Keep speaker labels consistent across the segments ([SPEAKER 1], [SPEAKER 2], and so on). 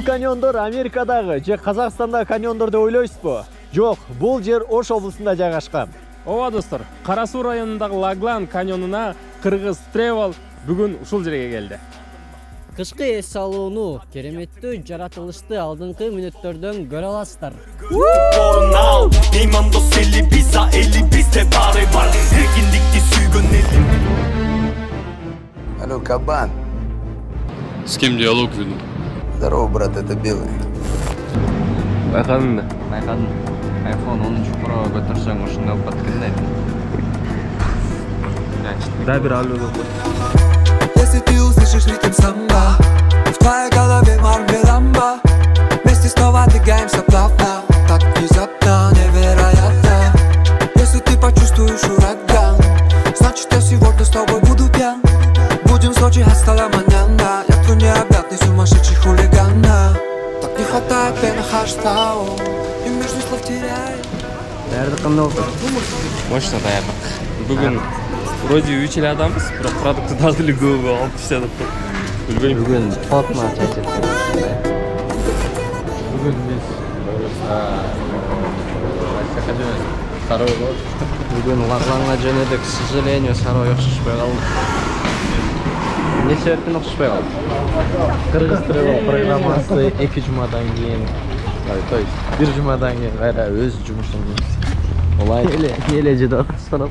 [SPEAKER 1] каньондор Америкадагы же Казакстандагы каньондор деп ойлойсузбу? Жок, бул жер Ош облусунда жайгашкан.
[SPEAKER 2] Ооба достор, Кара Суу районундагы Лаглан каньонуна Кыргыз Travel бүгүн ушул жерге келди.
[SPEAKER 3] Кышкы эс алууну кереметтүү жаратылышты алдыңкы мүнөттөрдөн көрө аласыздар.
[SPEAKER 4] Алло, кабан.
[SPEAKER 5] С кем диалог веду?
[SPEAKER 4] Здорово, брат, это Белый.
[SPEAKER 5] Байкадың да?
[SPEAKER 6] Байкадым. iPhone 13 Pro көтөрсөң ушундай болуп кеткендей.
[SPEAKER 5] Да, бир алло.
[SPEAKER 7] Если ты услышишь ритм самбо, в твоей голове мармеламба, вместе снова двигаемся плавно, так внезапно, невероятно. Если ты почувствуешь ураган, значит я сегодня с тобой буду пьян. Будем в Сочи hasta la mañana. Я твой необъятный сумасшедший хулиган. Так не хватает пены хаштау, и между слов теряй.
[SPEAKER 6] Даярдык кандай болду?
[SPEAKER 5] Мощно даярдык. Бүгүн вроде 3 эле адамбыз, бирок продукты дагы эле көп алып иштедик.
[SPEAKER 6] Бүгүн фотма чечет.
[SPEAKER 5] Бүгүн биз Сарайга
[SPEAKER 6] Бүгүн Лагланга жөнөдүк. К сожалению, Сарай окшошпой калды. Не себептен окшошпой калды? Кыргыз Travel программасы 2 жумадан кийин, то есть 1 жумадан кийин кайра өз жумушун олай эле жеде санап.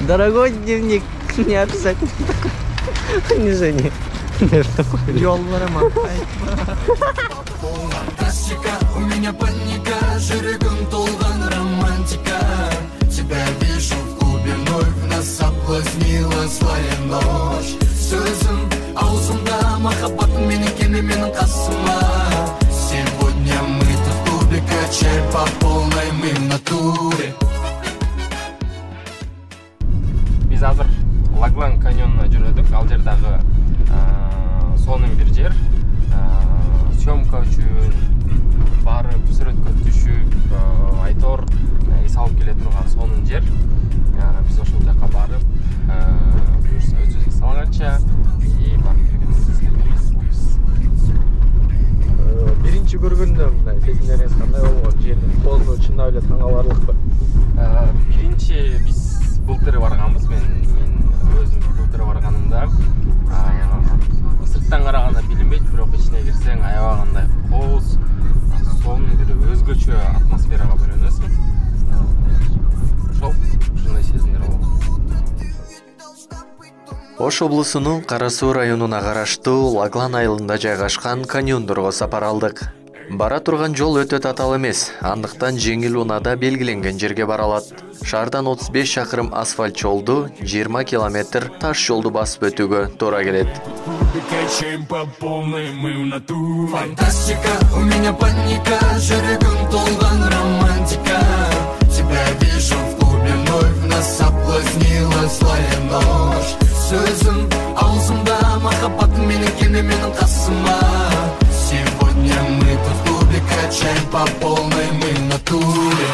[SPEAKER 6] Дорогой дневник, не обязательно. Не жени. Жоллары мактайт.
[SPEAKER 7] Фантастика, у меня паника, жүрегім толған романтика. Тебя вижу в клубе, вновь нас соблазнила злая ночь. Сөзім аузымда, махаббатым менің қасыма. Сегодня мы тут в клубе, качай по полной, мы в натуре.
[SPEAKER 2] Биз азыр Лаглан каньонуна жүрөдүк. Ал жердагы сонун бир жер. Съемка үчүн барып, сүрөткө түшүп, айтор эс алып келе турган сонун жер. Биз ошол жака барып, буюрса өзүбүз салганча барып келгенибизди көрөбүз.
[SPEAKER 6] Биринчи көргөндө мындай сезимдериңиз кандай болгон? Жердин козу чындап эле таң каларлыкпы?
[SPEAKER 2] Биринчи биз былтыр барганбыз. Мен өзүм былтыр барганымда сырттан караганда билинбейт, бирок ичине кирсең аябагандай кооз, сонун бир өзгөчө атмосферага бөлөнөсүң. Ушундай сезимдер болду.
[SPEAKER 8] Ош облусунун Кара Суу районуна караштуу Лаглан айылында жайгашкан каньондорго сапар алдык. Бара турган жол өтө татаал эмес, андыктан жеңил унаада белгиленген жерге бара алат. Шаардан 35 чакырым асфальт жолду, 20 километр таш жолду басып өтүүгө туура келет.
[SPEAKER 7] Фантастика, у меня паника, жүрегім толған романтика. Тебя вижу в клубе, вновь нас соблазнила злая ночь. Сөзім аузымда, махаббатым менің қасыма. Сегодня мы тут в клубе, качаем по полной, мы в натуре.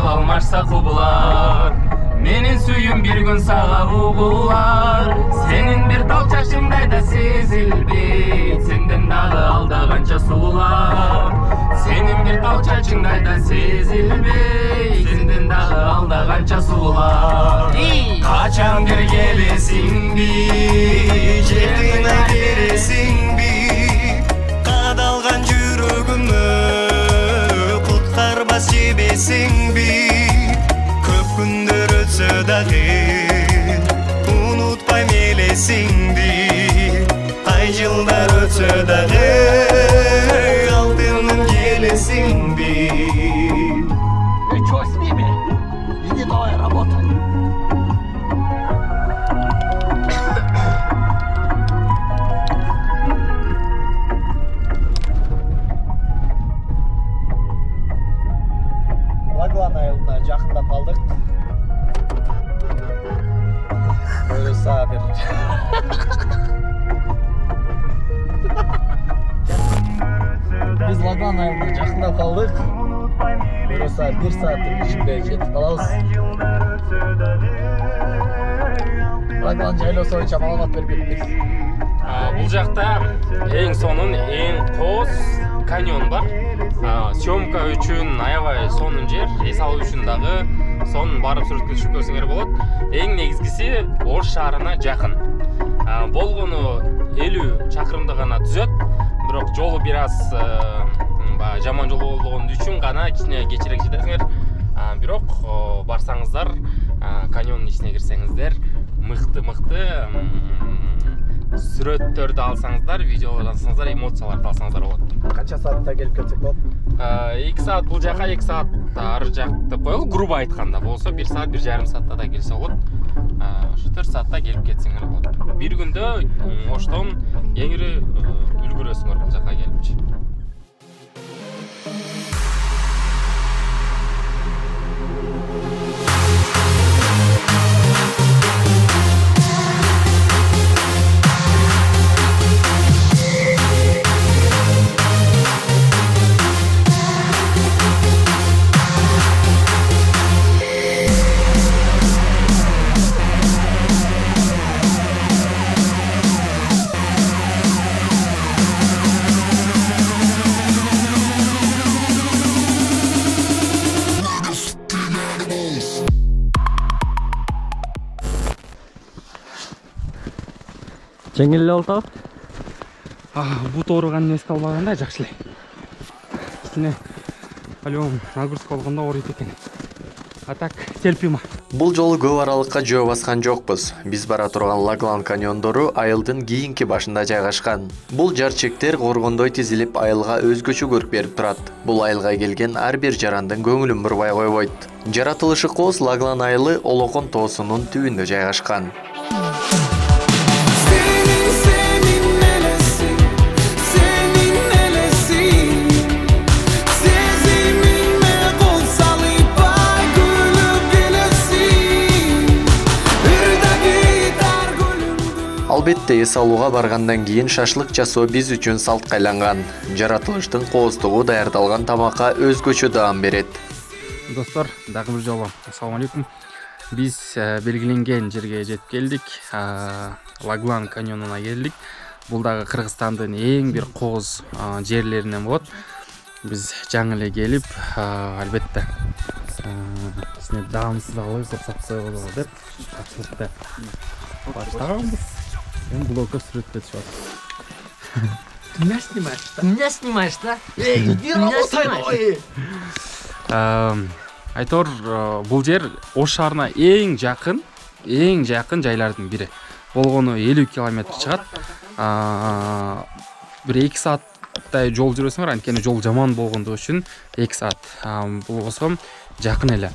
[SPEAKER 2] Алмашса кубулар, менин сүйүм бир күн сага угулар. Сенин бир тал чачыңдай да сезилбейт, сенден дагы алда канча суулар. Сенин бир тал чачыңдай да сезилбейт, сенден дагы алда канча суулар. Качан бир келесиңби, жериңе келесиңби, кадалган жүрөгүмдү куткарбас жебесиңби. Көп күндөр өтсө дагы унутпайм элесиңди. Ай жылдар өтсө дагы алтыным келесиңби. Чё с ними? Иди давай работай.
[SPEAKER 1] Лаглан айылына жакындап калдык. Лаглан айылына жақындап қалдық. Бұйырса 1 сааттың ішінде жетіп қалабыз. Лаглан жайлоосу боюнча маалымат берип кетти.
[SPEAKER 2] Бул жакта эң сонун, эң кооз каньон бар. Съемка үчүн аябай сонун жер, эс алуу үчүн дагы сонун барып сүрөткө көрсөңөр болот. Эң негизгиси Ош шаарына жакын. Болгону 50 чакырымды гана түзөт, бирок жолу бир аз жаман жол болгон үчүн гана кичине кечирээк жетесиңер. Бирок барсаңыздар, каньондун ичине кирсеңиздер, мыкты сүрөттөрдү алсаңыздар, видеолорду алсаңыздар, эмоцияларды алсаңыздар болот.
[SPEAKER 1] Канча саатта келип кетсек болот?
[SPEAKER 2] 2 саат бул жака, 2 саат ары жак деп коелу, грубо айтканда. Болсо 1 саат, 1,5 саатта да келсе болот. 4 саатта келип кетсеңер болот. Бир күндө Оштон эңири үлгүрөсүңөр бул жака келипчи.
[SPEAKER 1] Жеңил эле болду.
[SPEAKER 5] Бут ооруганын эске албаганда жакшы эле. Кичине алем нагрузка болгондо ооруйт экен. А так терпимо.
[SPEAKER 8] Бул жолу көп аралыкка жөө баскан жокпуз. Биз бара турган Лаглан каньондору айылдын кийинки башында жайгашкан. Бул жарчектер коргондой тизилип айылга өзгөчө көрк берип турат. Бул айылга келген ар бир жарандын көңүлүн бурбай койбойт. Жаратылышы кооз Лаглан айылы Олокон тоосунун түбүндө жайгашкан. Албетте эс алууга баргандан кийин шашлык жасоо биз үчүн салтка айланган. Жаратылыштын кооздугу даярдалган тамакка өзгөчө даам берет.
[SPEAKER 5] Достор, дагы бир жолу ассаламу алейкум. Биз белгиленген жерге жетип келдик. Лаглан каньонуна келдик. Бул дагы Кыргызстандын эң бир кооз жерлеринен болот. Биз жаңы эле келип, албетте сине даамсыз алып сапсак болот деп шашлыкты баштаганбыз. Эми блогга сүрөткө түшүп атабыз.
[SPEAKER 3] Меня снимаешь, да?
[SPEAKER 1] Иди работай.
[SPEAKER 5] Айтор, бул жер Ош шаарына эң жакын жайлардын бири. Болгону 50 километр чыгат. Бир 2 сааттай жол жүрөсүңөр, анткени жол жаман болгондугу үчүн 2 саат. Бул болсо жакын эле.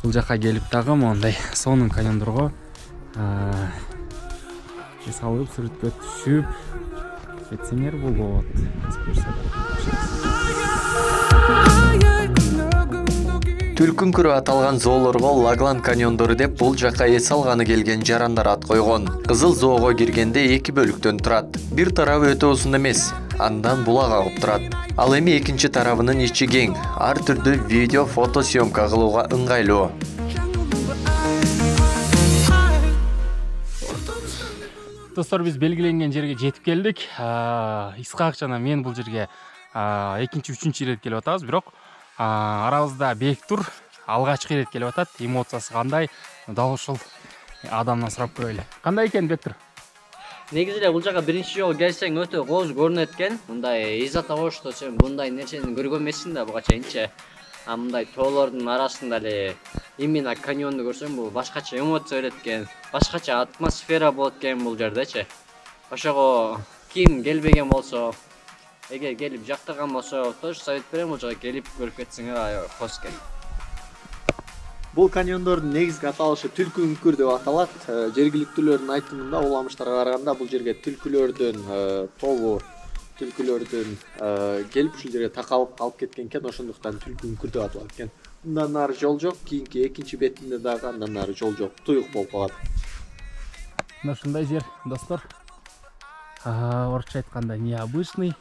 [SPEAKER 5] Бул жака келип дагы мондай сонун каньондорго эс алып сүрөткө түшүп кетсеңер болот.
[SPEAKER 8] Түлкүн күрө аталган зоолорго Лаглан каньондору деп бул жака эс алганы келген жарандар ат койгон. Кызыл зоого киргенде 2 бөлүктөн турат. Бир тарабы өтө узун эмес, андан булак агып турат. Ал эми экинчи тарабынын ичи кең, ар түрдүү видео, фото съемка кылууга ыңгайлуу.
[SPEAKER 5] Достор, биз белгиленген жерге жетип келдик. Исхак жана мен бул жерге экинчи, үчүнчү ирет келип атабыз, бирок арабызда Бектур алгачкы ирет келип атат. Эмоциясы кандай? Дал ушул адамдан сурап көрөлү. Кандай экен, Бектур?
[SPEAKER 3] Негизи эле бул жака биринчи жолу келсең өтө кооз көрүнөт экен. Мындай изата Ошто сен мындай нерсени көргөн эмессиң да буга чейинчи. Мындай тоолордун арасында эле именно каньонду көрсөң бул башкача эмоция берет экен. Башкача атмосфера болот экен бул жердечи. Ошого ким келбеген болсо, эгер келип жактырган болсо, тоже совет берем бул жака келип көрүп кетсеңер кооз экен.
[SPEAKER 1] Бул каньондордун негизги аталышы Түлкү үңкүр деп аталат. Жергиликтүүлөрдүн айтымында, уламыштарга караганда бул жерге түлкүлөрдүн тобу түлкүлөрдүн келип ушул жерге такалып калып кеткен экен, ошондуктан Түлкү үңкүр деп аталат экен. Мындан нары жол жок, кийинки экинчи бетинде дагы андан нары жол жок, туюк болуп калат.
[SPEAKER 5] Мына ушундай жер, достор. Орусча айтканда необычный.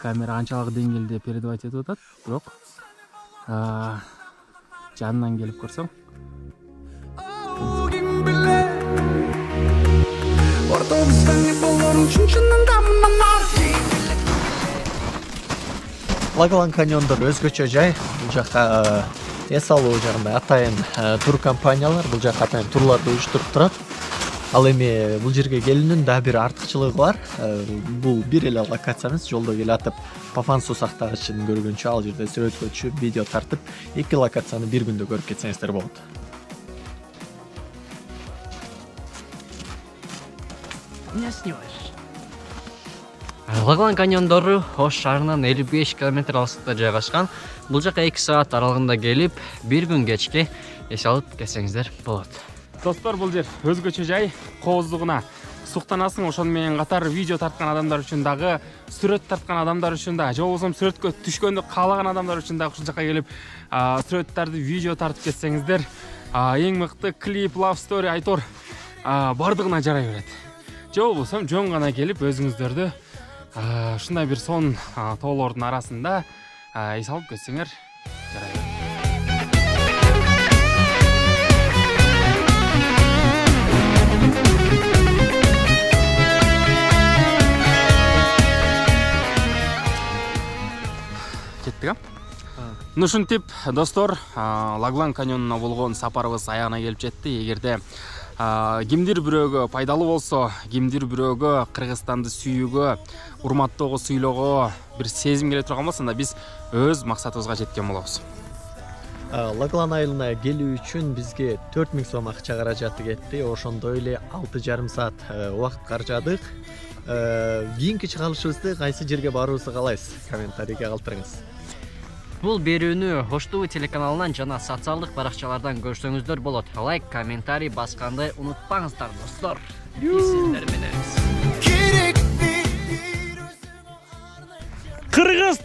[SPEAKER 5] камера канчалык деңгээлде передавать этип атат, бирок жанынан келип көрсөң.
[SPEAKER 1] Лаглан каньондор өзгөчө жай. Бул жакка эс алуу жагында атайын тур компаниялар бул жакка атайын турларды уюштуруп турат. Ал эми бул жерге келүүнүн да бир артыкчылыгы бар. Бул бир эле локация эмес, жолдо келатып Пафансу сактагычын көргөнчө ал жерде сүрөткө түшүп, видео тартып, эки локацияны бир күндө көрүп кетсеңиздер болот.
[SPEAKER 3] Не снимаешь? Лаглан каньондору Ош шаарынан 55 км алыстыкта жайгашкан. Бул жака 2 саат аралыгында келип, бир күн кечке эс алып кетсеңиздер болот.
[SPEAKER 5] Достор, бул жер өзгөчө жай, кооздугуна суктанасың, ошону менен катар видео тарткан адамдар үчүн дагы, сүрөт тарткан адамдар үчүн да, же болбосо сүрөткө түшкөндү каалаган адамдар үчүн дагы ушул жака келип, сүрөттөрдү, видео тартып кетсеңиздер, эң мыкты клип, love story, айтор бардыгына жарай берет. Же болбосо жөн гана келип өзүңүздөрдү ушундай бир сон тоолордун арасында эс алып кетсеңер жарай берет. Кеттик, Ну ушинтип, достор, Лаглан каньонуна болгон сапарыбыз аягына келип жетти. Эгерде кимдир бирөөгө пайдалуу болсо, кимдир бирөөгө Кыргызстанды сүйүүгө, урматтоого, сүйлөөгө бир сезим келе турган болсо, анда биз өз максатыбызга жеткен болобуз.
[SPEAKER 1] Лаглан айылына келүү үчүн бизге 4000 сом акча каражаты кетти. Ошондой эле 6,5 саат убакыт каржадык. Кийинки чыгарылышыбызды кайсы жерге баруубузду каалайсыз? Комментарийге калтырыңыз.
[SPEAKER 3] Бул берүүнү Ош ТV телеканалынан жана социалдык баракчалардан көрсөңүздөр болот. Лайк, комментарий басканды унутпаңыздар, достор. Биз сиздер мененбиз.
[SPEAKER 5] Кыргыз